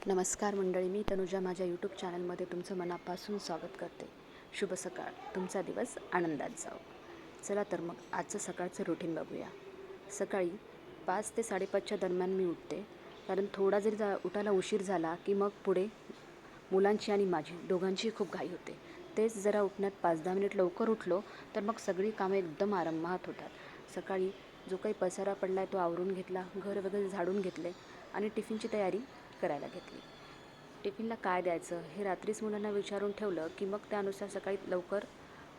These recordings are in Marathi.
नमस्कार मंडळी, मी तनुजा माझ्या यूट्यूब चॅनलमध्ये तुमचं मनापासून स्वागत करते. शुभ सकाळ, तुमचा दिवस आनंदात जाओ. चला तर मग आजचं सकाळचं रुटीन बघूया. सकाळी 5 ते 5:30च्या दरम्यान मी उठते, कारण थोडा जरी उठायला उशीर झाला की मग पुढे मुलांची आणि माझी दोघांची खूप घाई होते. तेच जरा उठण्यात 5-10 मिनिट लवकर उठलो तर मग सगळी कामं एकदम आरामात होतात. सकाळी जो काही पसारा पडला आहे तो आवरून घेतला, घर वगैरे झाडून घेतले आणि टिफिनची तयारी करायला घेतली. टिफिनला काय द्यायचं हे रात्रीच मुलांना विचारून ठेवलं की मग त्यानुसार सकाळी लवकर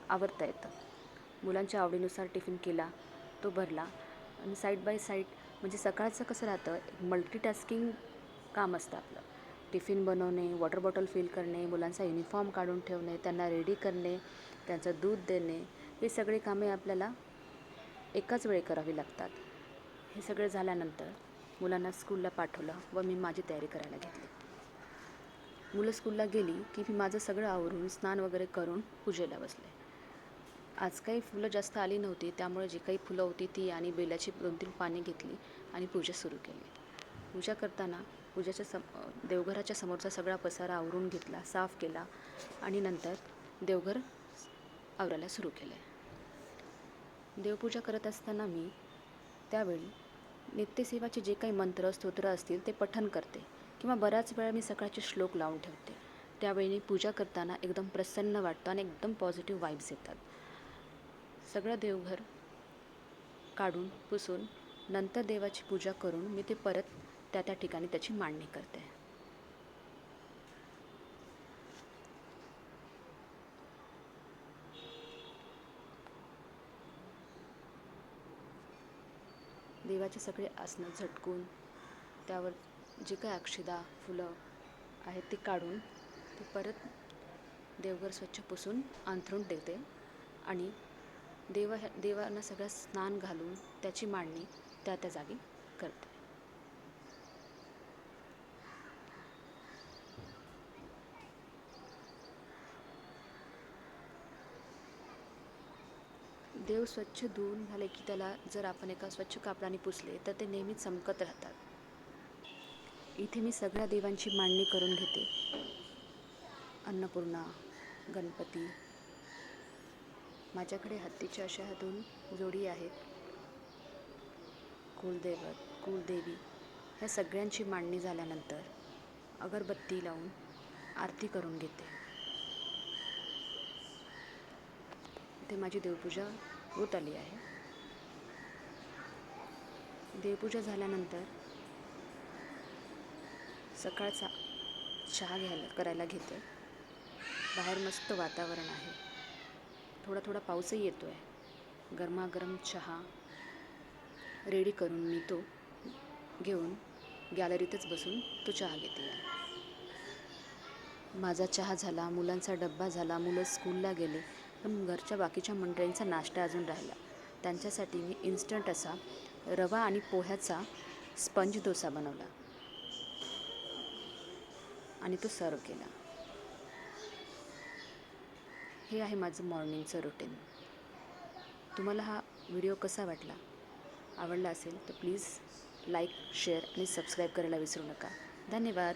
आवरता येतं. मुलांच्या आवडीनुसार टिफिन केला, तो भरला आणि साईड बाय साईड म्हणजे सकाळचं कसं राहतं, एक मल्टीटास्किंग काम असतं आपलं. टिफिन बनवणे, वॉटर बॉटल फिल करणे, मुलांचा युनिफॉर्म काढून ठेवणे, त्यांना रेडी करणे, त्यांचं दूध देणे, हे सगळे कामे आपल्याला एकाच वेळी करावी लागतात. हे सगळं झाल्यानंतर मुलांना स्कूलला पाठवलं व मी माझी तयारी करायला घेतली. मुलं स्कूलला गेली की मी माझं सगळं आवरून स्नान वगैरे करून पूजेला बसले. आज काही फुलं जास्त आली नव्हती, त्यामुळे जी काही फुलं होती ती आणि बेलाची 2-3 पाने घेतली आणि पूजा सुरू केली. पूजा करताना देवघराच्या समोरचा सगळा पसारा आवरून घेतला, साफ केला आणि नंतर देवघर आवरायला सुरू केलं. देवपूजा करत असताना मी त्यावेळी नित्यसेवाचे जे काही मंत्र स्तोत्र असतील ते पठण करते किंवा बऱ्याच वेळा मी सकाळचे श्लोक लावून ठेवते. त्यावेळी पूजा करताना एकदम प्रसन्न वाटतं आणि एकदम पॉझिटिव्ह वाईब्स येतात. सगळं देवघर काढून पुसून नंतर देवाची पूजा करून मी ते परत त्या ठिकाणी त्याची मांडणी करते. देवाचे सगळे आसनं झटकून त्यावर जे काही अक्षदा फुलं आहेत ते काढून ते परत देवघर स्वच्छ पुसून अंथरूण देते आणि देवांना सगळं स्नान घालून त्याची मांडणी त्या जागी करते. देव स्वच्छ धुवून झाले की त्याला जर आपण एका स्वच्छ कापडाने पुसले तर ते नेहमी चमकत राहतात. इथे मी सगळ्या देवांची मांडणी करून घेते. अन्नपूर्णा, गणपती, माझ्याकडे हत्तीच्या अशा 2 जोडी आहेत, कुलदैवत, कुलदेवी, ह्या सगळ्यांची मांडणी झाल्यानंतर अगरबत्ती लावून आरती करून घेते. इथे माझी देवपूजा होत आली आहे. देवपूजा झाल्यानंतर सकाळचा चहा करायला घेते. बाहेर मस्त वातावरण आहे, थोडा थोडा पाऊसही येतो आहे. गरमागरम चहा रेडी करून मी तो घेऊन गॅलरीतच बसून तो चहा घेते आहे. माझा चहा झाला, मुलांचा डब्बा झाला, मुलं स्कूलला गेले, पण घरच्या बाकीच्या मंडळींचा नाश्ता अजून राहिला. त्यांच्यासाठी मी इन्स्टंट असा रवा आणि पोह्याचा स्पंज डोसा बनवला आणि तो सर्व केला. हे आहे माझं मॉर्निंगचं रुटीन. तुम्हाला हा व्हिडिओ कसा वाटला? आवडला असेल तर प्लीज लाईक, शेअर आणि सबस्क्राईब करायला विसरू नका. धन्यवाद.